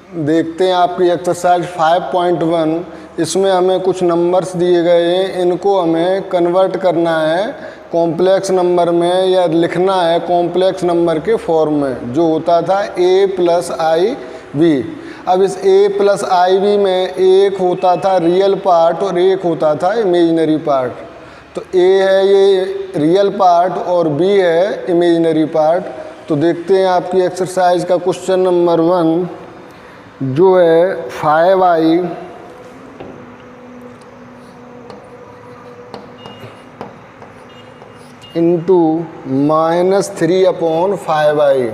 देखते हैं आपकी एक्सरसाइज 5.1। इसमें हमें कुछ नंबर्स दिए गए हैं, इनको हमें कन्वर्ट करना है कॉम्प्लेक्स नंबर में या लिखना है कॉम्प्लेक्स नंबर के फॉर्म में, जो होता था a प्लस आई वी। अब इस a प्लस आई वी में एक होता था रियल पार्ट और एक होता था इमेजिनरी पार्ट। तो a है ये रियल पार्ट और b है इमेजिनरी पार्ट। तो देखते हैं आपकी एक्सरसाइज का क्वेश्चन नंबर 1 जो है 5i इंटू -3/5i।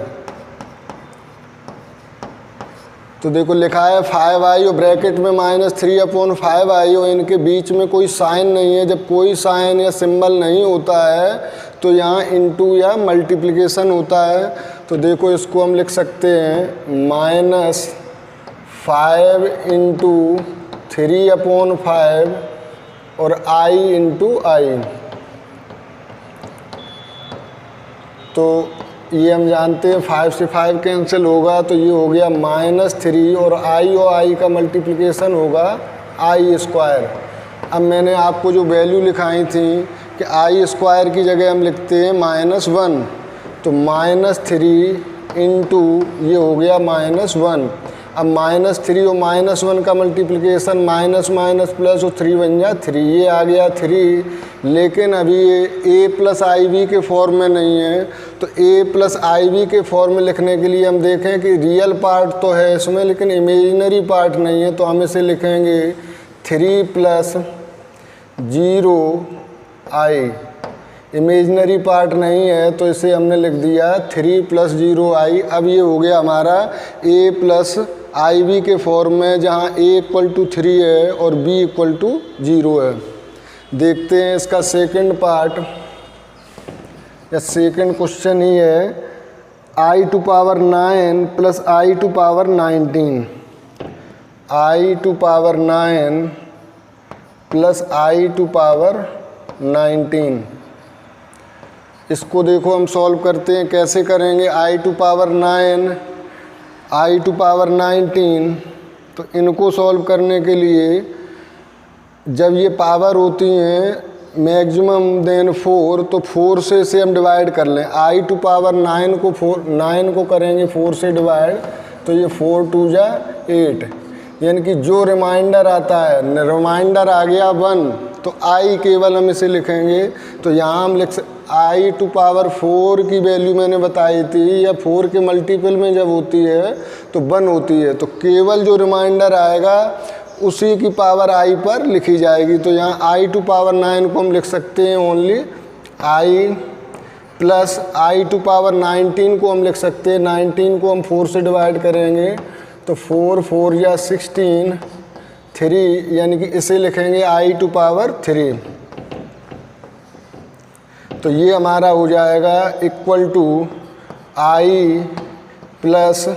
तो देखो लिखा है 5i और ब्रैकेट में -3/5i और इनके बीच में कोई साइन नहीं है। जब कोई साइन या सिंबल नहीं होता है तो यहाँ इंटू या मल्टीप्लिकेशन होता है। तो देखो इसको हम लिख सकते हैं -5 इंटू 3/5 और i इंटू आई। तो ये हम जानते हैं 5 से 5 कैंसिल होगा, तो ये हो गया -3 और आई का मल्टीप्लिकेशन होगा i²। अब मैंने आपको जो वैल्यू लिखाई थी कि i² की जगह हम लिखते हैं -1, तो -3 इंटू ये हो गया -1। अब -3 और -1 का मल्टीप्लिकेशन माइनस माइनस प्लस और 3 बन जा 3, ये आ गया 3। लेकिन अभी ये a प्लस आई वी के फॉर्म में नहीं है। तो a प्लस आई वी के फॉर्म में लिखने के लिए हम देखें कि रियल पार्ट तो है इसमें लेकिन इमेजिनरी पार्ट नहीं है। तो हम इसे लिखेंगे 3 + 0i। इमेजिनरी पार्ट नहीं है तो इसे हमने लिख दिया 3 + 0i। अब ये हो गया हमारा a प्लस आई वी के फॉर्म में, जहाँ a = 3 है और b = 0 है। देखते हैं इसका सेकंड पार्ट या सेकंड क्वेश्चन ही है i⁻9 + i⁻19। i⁻9 + i⁻19। इसको देखो हम सॉल्व करते हैं, कैसे करेंगे। i⁻9 i⁻19। तो इनको सॉल्व करने के लिए जब ये पावर होती हैं मैक्सिमम देन 4, तो 4 से इसे हम डिवाइड कर लें। i⁻9 को 9 को करेंगे 4 से डिवाइड, तो ये 4 × 2 = 8। यानी कि जो रिमाइंडर आता है, रिमाइंडर आ गया 1, तो i केवल हम इसे लिखेंगे। तो यहाँ हम लिख i⁴ की वैल्यू मैंने बताई थी, या 4 के मल्टीपल में जब होती है तो 1 होती है। तो केवल जो रिमाइंडर आएगा उसी की पावर i पर लिखी जाएगी। तो यहाँ i⁻9 को हम लिख सकते हैं ओनली i प्लस i⁻19 को हम लिख सकते हैं। 19 को हम 4 से डिवाइड करेंगे तो 4 × 4 = 16, 3, यानी कि इसे लिखेंगे i⁻3। तो ये हमारा हो जाएगा equal to i plus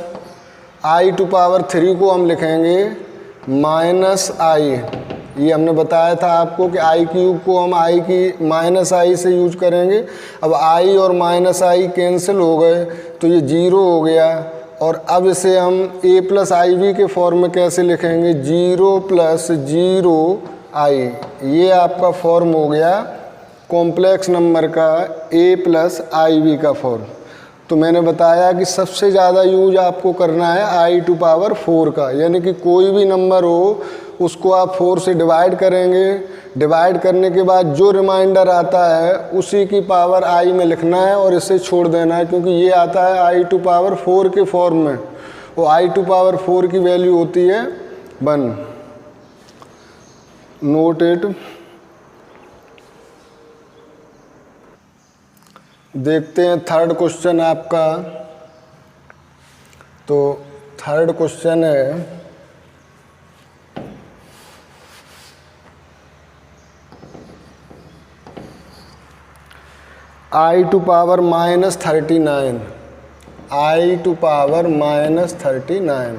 i⁻3 को हम लिखेंगे -i। ये हमने बताया था आपको कि i³ को हम i की -i से यूज करेंगे। अब i और -i कैंसिल हो गए तो ये 0 हो गया। और अब इसे हम a प्लस आई वी के फॉर्म में कैसे लिखेंगे, 0 + 0i। ये आपका फॉर्म हो गया कॉम्प्लेक्स नंबर का a प्लस आई वी का फॉर्म। तो मैंने बताया कि सबसे ज़्यादा यूज आपको करना है i⁴ का, यानी कि कोई भी नंबर हो उसको आप 4 से डिवाइड करेंगे। डिवाइड करने के बाद जो रिमाइंडर आता है उसी की पावर i में लिखना है और इसे छोड़ देना है, क्योंकि ये आता है i⁴ के फॉर्म में। वो i⁴ की वैल्यू होती है 1। Note it. देखते हैं थर्ड क्वेश्चन आपका। तो थर्ड क्वेश्चन है i⁻39। i⁻39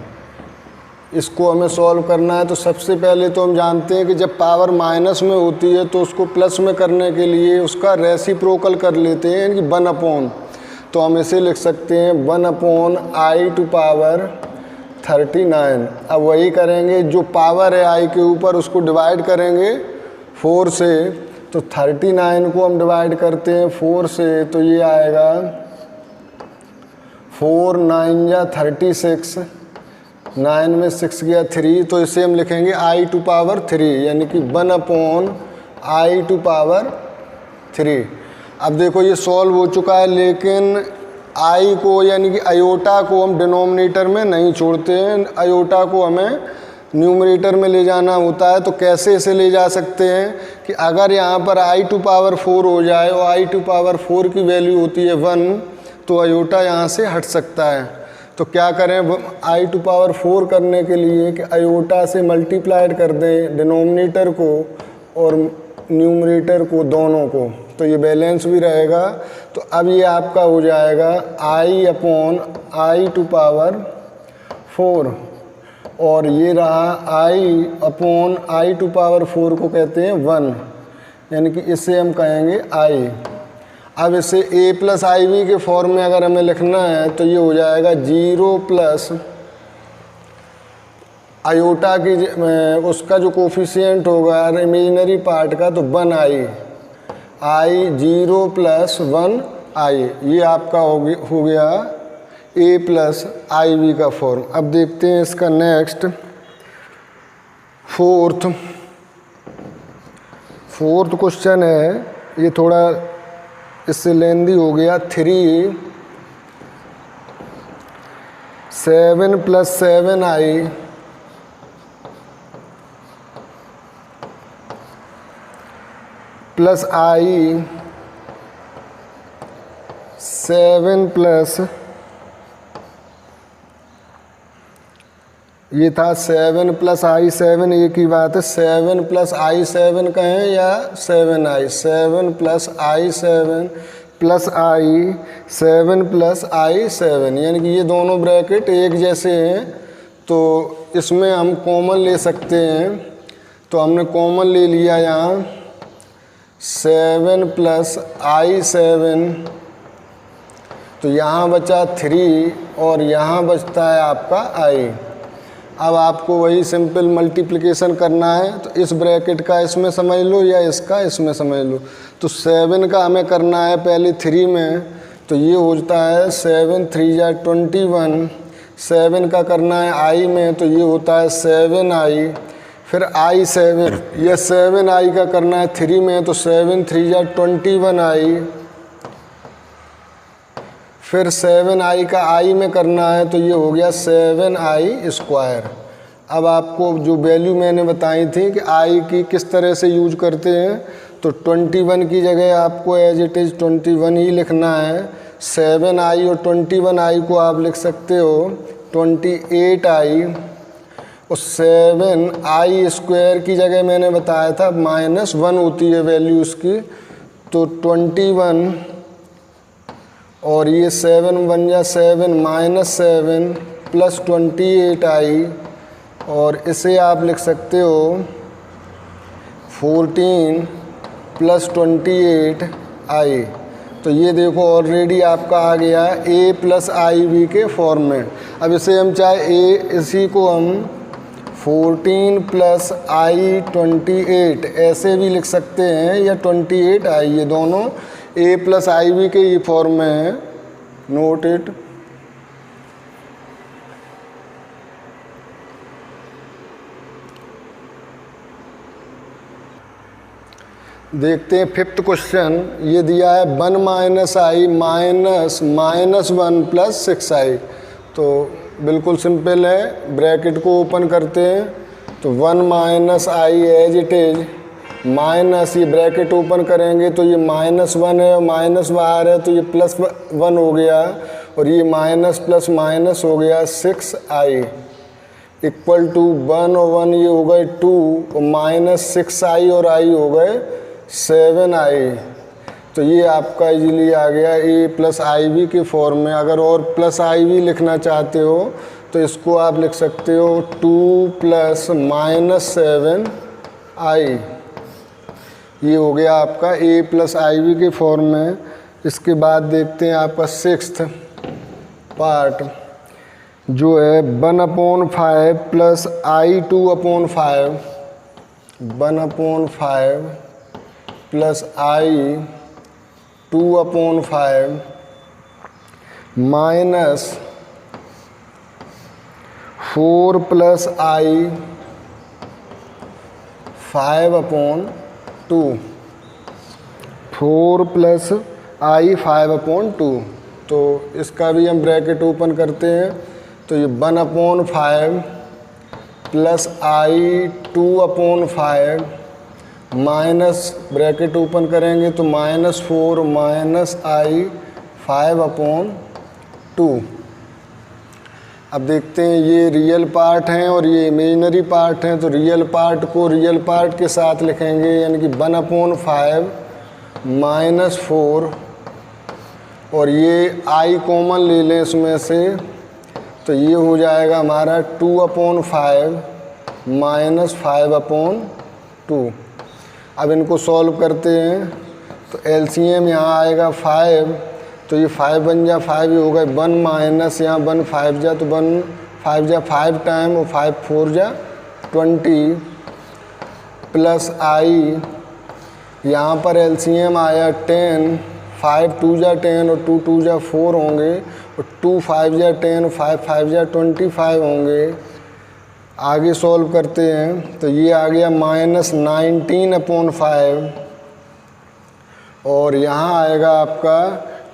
इसको हमें सॉल्व करना है। तो सबसे पहले तो हम जानते हैं कि जब पावर माइनस में होती है तो उसको प्लस में करने के लिए उसका रेसिप्रोकल कर लेते हैं, यानी कि 1/। तो हम इसे लिख सकते हैं 1/i⁻ 39। अब वही करेंगे, जो पावर है आई के ऊपर उसको डिवाइड करेंगे 4 से, तो 39 को हम डिवाइड करते हैं 4 से, तो ये आएगा 4 9 या 36, 9 में 6 गया 3, तो इसे हम लिखेंगे i⁻3 यानी कि 1/i⁻3। अब देखो ये सॉल्व हो चुका है, लेकिन आई को यानी कि आयोटा को हम डिनोमिनेटर में नहीं छोड़ते हैं, आयोटा को हमें न्यूमरेटर में ले जाना होता है। तो कैसे इसे ले जा सकते हैं कि अगर यहाँ पर i⁻4 हो जाए और i⁻4 की वैल्यू होती है 1, तो आयोटा यहाँ से हट सकता है। तो क्या करें, i⁻4 करने के लिए कि आयोटा से मल्टीप्लाइड कर दें डिनोमिनेटर को और न्यूमरेटर को, दोनों को, तो ये बैलेंस भी रहेगा। तो अब ये आपका हो जाएगा i/i⁻4 और ये रहा i/i⁻4 को कहते हैं 1, यानी कि इसे हम कहेंगे i। अब इसे a+iv के फॉर्म में अगर हमें लिखना है तो ये हो जाएगा 0 प्लस आयोटा की उसका जो कोफिशिएंट होगा इमेजिनरी पार्ट का, तो 1i, 0 + 1i, ये आपका हो गया a+iv का फॉर्म। अब देखते हैं इसका नेक्स्ट फोर्थ क्वेश्चन है, ये थोड़ा इससे लेंदी हो गया। 3 7 + 7i + i 7 + ये था 7 + i7, एक ही बात है, 7 + i7 कहें या 7i, 7 + i7 + i 7 + i7, यानी कि ये दोनों ब्रैकेट एक जैसे हैं, तो इसमें हम कॉमन ले सकते हैं। तो हमने कॉमन ले लिया यहाँ 7 + i7, तो यहाँ बचा 3 और यहाँ बचता है आपका i। अब आपको वही सिंपल मल्टीप्लिकेशन करना है, तो इस ब्रैकेट का इसमें समझ लो या इसका इसमें समझ लो। तो 7 का हमें करना है पहले 3 में, तो ये होता है 7 3 = 21। 7 का करना है i में, तो ये होता है 7i, फिर i7, या 7i का करना है 3 में, तो 7 3 = 21i, फिर 7i का i में करना है, तो ये हो गया 7i²। अब आपको जो वैल्यू मैंने बताई थी कि i की किस तरह से यूज करते हैं, तो 21 की जगह आपको एज इट इज़ 21 ही लिखना है। 7i और 21i को आप लिख सकते हो 28i, और 7i² की जगह मैंने बताया था -1 होती है वैल्यू उसकी, तो 21 और ये 7 1 = 7 -7 + 28i, और इसे आप लिख सकते हो 14 + 28i। तो ये देखो ऑलरेडी आपका आ गया a+iv के फॉर्म में। अब इसे हम चाहे इसी को हम 14 + i28 ऐसे भी लिख सकते हैं, या 28i, ये दोनों a+iv के ये फॉर्म में है, नोट इट। देखते हैं 5th क्वेश्चन, ये दिया है 1 - i -1 + 6i। तो बिल्कुल सिंपल है, ब्रैकेट को ओपन करते हैं, तो 1 - i as it is, minus, ये ब्रैकेट ओपन करेंगे तो ये -1 है और माइनस बाहर है, तो ये +1 हो गया, और ये माइनस प्लस माइनस हो गया 6i इक्वल टू 1 और 1 ये हो गए 2 और -6i और i हो गए 7i। तो ये आपका इजीली आ गया a+iv के फॉर्म में। अगर और +iv लिखना चाहते हो तो इसको आप लिख सकते हो 2 + -7i। ये हो गया आपका a+iv के फॉर्म में। इसके बाद देखते हैं आपका 6th पार्ट। जो है 1/5 plus I2/5, 1/5 plus I2/5 minus 4 plus I5/2, 4 plus I5/2। तो इसका भी हम ब्रैकेट ओपन करते हैं, तो ये 1/5 plus I2/5 minus bracket open करेंगे तो -4 माइनस I5/2। अब देखते हैं ये रियल पार्ट हैं और ये इमेजिनरी पार्ट हैं, तो रियल पार्ट को रियल पार्ट के साथ लिखेंगे, यानी कि 1/5 माइनस 4, और ये I कॉमन ले लें इसमें से, तो ये हो जाएगा हमारा 2/5 माइनस 5/2। अब इनको सॉल्व करते हैं, तो एलसीएम यहाँ आएगा 5, तो ये 5 बन जा 5 ही होगा, 1 माइनस यहाँ 1 5 जा, तो 1 5 जा 5 टाइम, और 5 4 जा 20 प्लस I, यहाँ पर एलसीएम आया 10, 5 2 जा 10 और 2 2 जा 4 होंगे, और 2 5 जा 10 और 5 5 जा 25 होंगे। आगे सॉल्व करते हैं, तो ये आ गया -19/5, और यहाँ आएगा आपका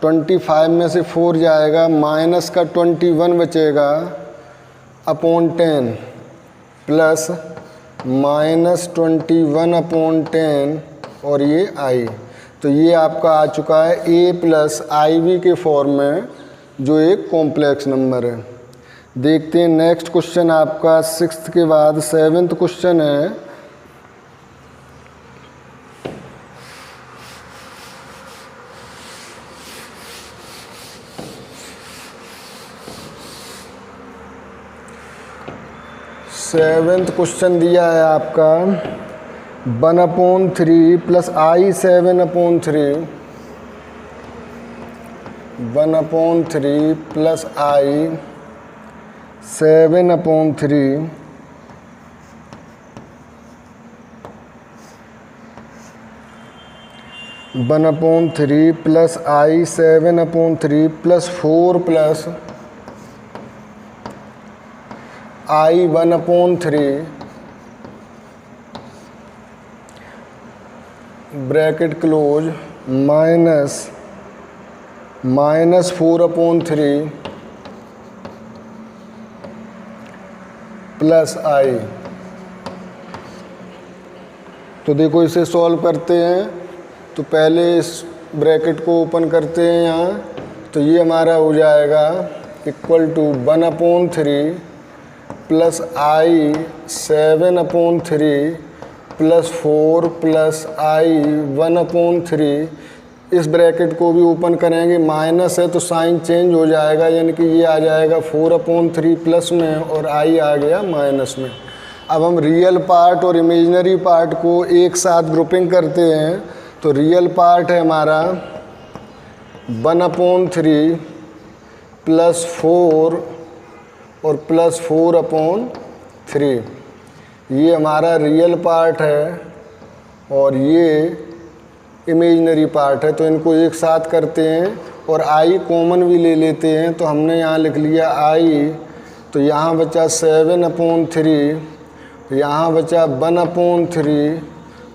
25 में से 4 जाएगा, माइनस का 21 बचेगा /10 प्लस -21/10, और ये I। तो ये आपका आ चुका है A प्लस IB के फॉर्म में, जो एक कॉम्प्लेक्स नंबर है। देखते हैं नेक्स्ट क्वेश्चन आपका 6th के बाद 7th क्वेश्चन है। सेवेंथ क्वेश्चन दिया है आपका 1/3 plus I7/3, 1/3 plus I7/3 1/3 plus I7/3 plus 4 plus I1/3 bracket close minus -4/3 plus I। तो देखो इसे सॉल्व करते हैं, तो पहले इस ब्रैकेट को ओपन करते हैं यहाँ, तो ये हमारा हो जाएगा equal to 1/3 plus I7/3 plus 4 plus I1/3। इस ब्रैकेट को भी ओपन करेंगे, माइनस है तो साइन चेंज हो जाएगा, यानी कि ये आ जाएगा 4/3 प्लस में और I आ गया माइनस में। अब हम रियल पार्ट और इमेजिनरी पार्ट को एक साथ ग्रुपिंग करते हैं, तो रियल पार्ट है हमारा 1/3 प्लस 4 और प्लस 4/3, ये हमारा रियल पार्ट है, और ये इमेजिनरी पार्ट है। तो इनको एक साथ करते हैं और I कॉमन भी ले लेते हैं, तो हमने यहाँ लिख लिया I, तो यहाँ बचा 7/3, यहाँ बचा 1/3,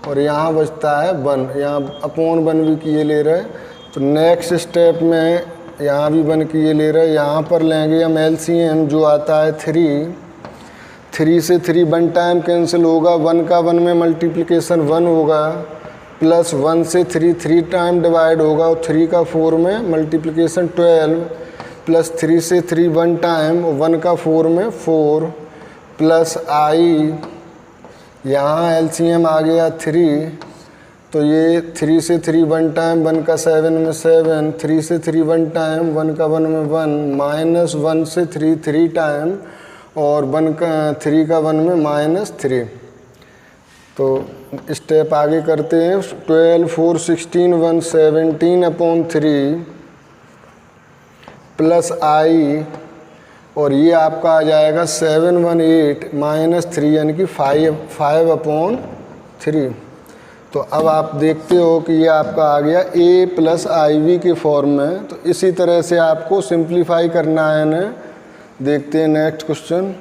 और यहाँ बचता है 1, यहाँ /1 भी किए ले रहे हैं। तो नेक्स्ट स्टेप में यहाँ भी 1 किए ले रहे हैं, यहाँ पर लेंगे हम LCM जो आता है 3 से 3 1 टाइम कैंसिल होगा, 1 का 1 में मल्टीप्लिकेशन 1 होगा, प्लस 1 से 3 टाइम डिवाइड होगा, और 3 का 4 में मल्टीप्लिकेशन 12, प्लस 3 से 3 1 टाइम, 1 का 4 में 4, प्लस I, यहाँ LCM आ गया 3, तो ये 3 से 3 1 टाइम, 1 का 7 में 7, 3 से 3 1 टाइम, 1 का 1 में 1, माइनस 1 से 3 टाइम, और 1 का 3 का 1 में -3। तो स्टेप आगे करते हैं, 12 4 16 1 17/3 प्लस I, और ये आपका आ जाएगा 718 माइनस 3 यानी कि 5/3। तो अब आप देखते हो कि ये आपका आ गया a प्लस IV के फॉर्म में। तो इसी तरह से आपको सिंप्लीफाई करना है ना। देखते हैं नेक्स्ट क्वेश्चन।